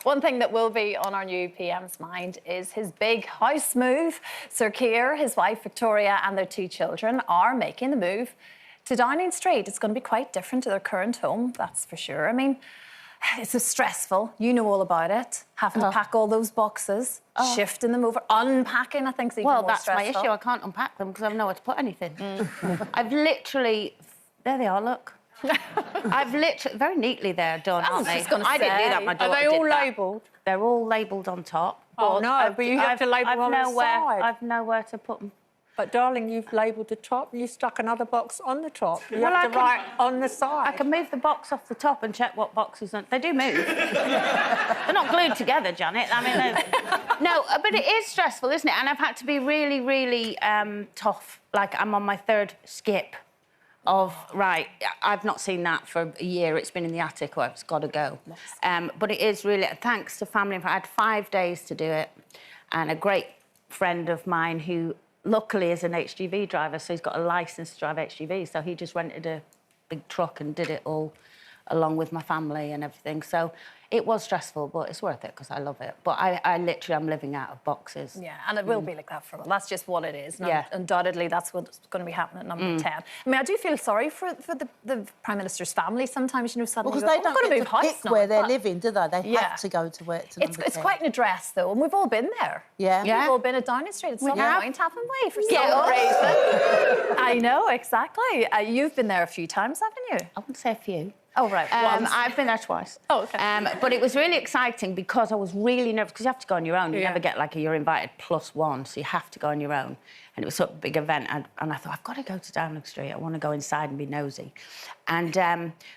One thing that will be on our new PM's mind is his big house move. Sir Keir, his wife Victoria and their 2 children are making the move to Downing Street. It's going to be quite different to their current home, that's for sure. I mean, it's just stressful. You know all about it. Having to pack all those boxes, shifting them over, unpacking, I think is even more stressful. Well, that's my issue. I can't unpack them because I have nowhere to put anything. I've literally... There they are, look. I've literally... Very neatly they're done, aren't they? I didn't do that, my daughter Are they all labelled? They're all labelled on top. Oh, no, but you have to label on the side. I've nowhere to put them. But, darling, you've labelled the top and you stuck another box on the top. You have to write on the side. I can move the box off the top and check what boxes... They do move. They're not glued together, Janet. I mean, no, but it is stressful, isn't it? And I've had to be really, really tough. Like, I'm on my 3rd skip of, right, I've not seen that for a year. It's been in the attic, or it's got to go. But it is really... Thanks to family. I had 5 days to do it. And a great friend of mine who... luckily is an HGV driver, so he's got a licence to drive HGV, so he just rented a big truck and did it all along with my family and everything. So it was stressful, but it's worth it because I love it. But I literally am living out of boxes. Yeah, and it will be like that for a while. That's just what it is. And undoubtedly, that's what's going to be happening at number 10. I mean, I do feel sorry for the Prime Minister's family sometimes, you know, suddenly... Because they don't get to pick where they're living, do they? They have to go to work to number 10. It's quite an address, though, and we've all been there. Yeah. We've all been at Downing Street at some point, haven't we? For some reason. I know, exactly. You've been there a few times, haven't you? I wouldn't say a few. Oh, right. I've been there twice. Oh, OK. But it was really exciting because I was really nervous, because you have to go on your own. You never get, like, you're invited +1, so you have to go on your own. And it was such a big event, and I thought, I've got to go to Downing Street. I want to go inside and be nosy. And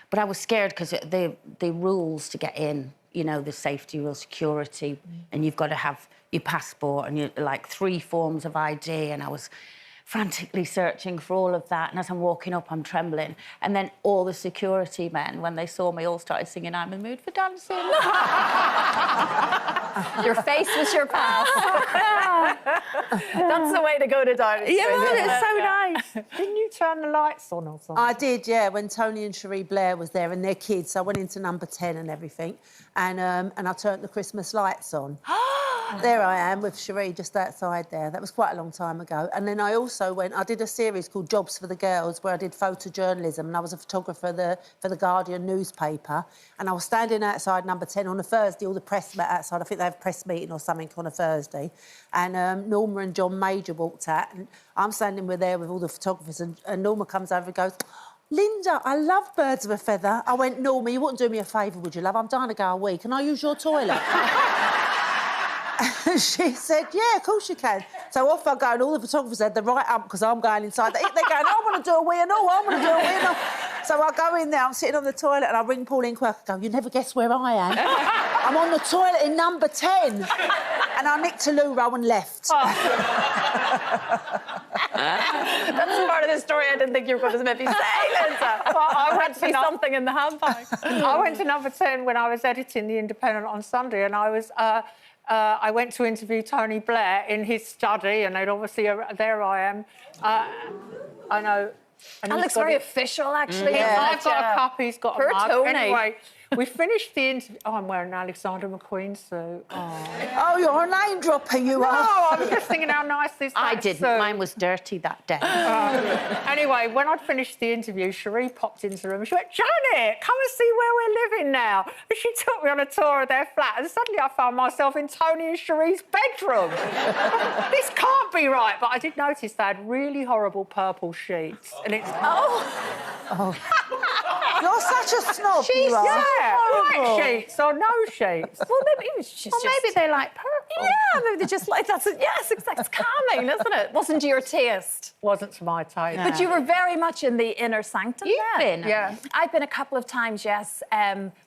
but I was scared because the rules to get in, you know, the safety rules, security, and you've got to have your passport and, like, 3 forms of ID, and I was... frantically searching for all of that, and as I'm walking up, I'm trembling. And then all the security men, when they saw me, all started singing, "I'm in the mood for dancing." Your face was your pass. That's the way to go to Downing Street. Yeah, it's so nice. Didn't you turn the lights on or something? I did, yeah, when Tony and Cherie Blair was there and their kids. I went into number 10 and everything, and I turned the Christmas lights on. There I am with Cherie just outside there. That was quite a long time ago. And then I also I did a series called Jobs for the Girls, where I did photojournalism, and I was a photographer for the Guardian newspaper. And I was standing outside number 10 on a Thursday, all the press met outside. I think they have a press meeting or something on a Thursday. And Norma and John Major walked out, and I'm standing there with all the photographers, and Norma comes over and goes, "Linda, I love Birds of a Feather." I went, "Norma, you wouldn't do me a favour, would you, love? I'm dying to go a week. Can I use your toilet?" And she said, "Yeah, of course you can." So off I go, and all the photographers had the right up because I'm going inside. They're going, "I want to do a wee and all, I want to do a wee and all." So I go in there, I'm sitting on the toilet, and I ring Pauline Quirk and go, "You never guess where I am. I'm on the toilet in number 10. And I nicked a loo roll and left. That's part of the story I didn't think you were going to maybe say, Linda. Well, I went to see something in the handbag. I went to number 10 when I was editing The Independent on Sunday, and I went to interview Tony Blair in his study, and they'd obviously... there I am. I know... And that looks very official, actually. Yeah. I've got a cup, he's got a mug. Tony. Anyway, we finished the interview... Oh, I'm wearing an Alexander McQueen suit. Oh, you're a name dropper, you are. No, I'm just thinking how nice this is. I didn't. Mine was dirty that day. Anyway, when I'd finished the interview, Cherie popped into the room and she went, "Janet, come and see where we're living now." And she took me on a tour of their flat, and suddenly I found myself in Tony and Cherie's bedroom. This can't be right. But I did notice they had really horrible purple sheets. And it's... Oh. You're such a snob, Sheets, you are. yeah. White sheets or no sheets. Well, maybe it was just... maybe they like purple. Yeah, maybe they just like... Yes, exactly. It's calming, isn't it? Wasn't to your taste. Wasn't to my taste. But you were very much in the inner sanctum. You've been? Yeah. I've been a couple of times, yes,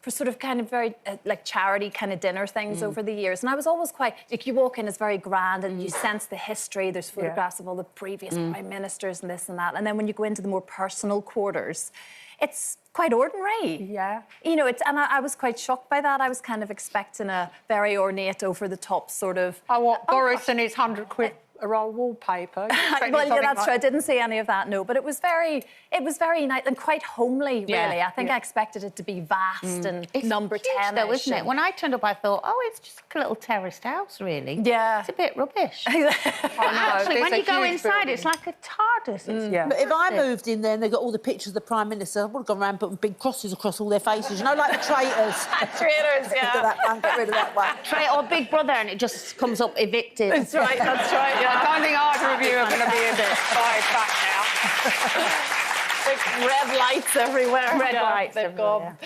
for sort of kind of very, like, charity kind of dinner things over the years. And I was always quite... Like, you walk in, it's very grand, and you sense the history. There's photographs of all the previous prime ministers and this and that. And then when you go into the more personal quarters, it's quite ordinary. Yeah. You know, and I was quite shocked by that. I was kind of expecting a very ornate, over-the-top sort of... I want Boris and his 100 quid a roll of wallpaper. Well, yeah, that's true. I didn't see any of that, no. But it was very nice and quite homely, really. Yeah, I think I expected it to be vast and It's number huge 10, though, isn't it? When I turned up, I thought, oh, it's just like a little terraced house, really. Yeah. It's a bit rubbish. Actually, Actually, when you go inside, it's like a TARDIS. It's Yeah. But if I moved in there and they got all the pictures of the Prime Minister, I would have gone around putting big crosses across all their faces. You know, like the traitors. Traitors, Get rid of that one, get rid of that one. Tray or Big Brother, and it just comes up evicted. That's right, that's right. I Yeah. don't think either of you are going to be a bit fired back now. Big red lights everywhere. Red Yeah, lights they've everywhere, gone.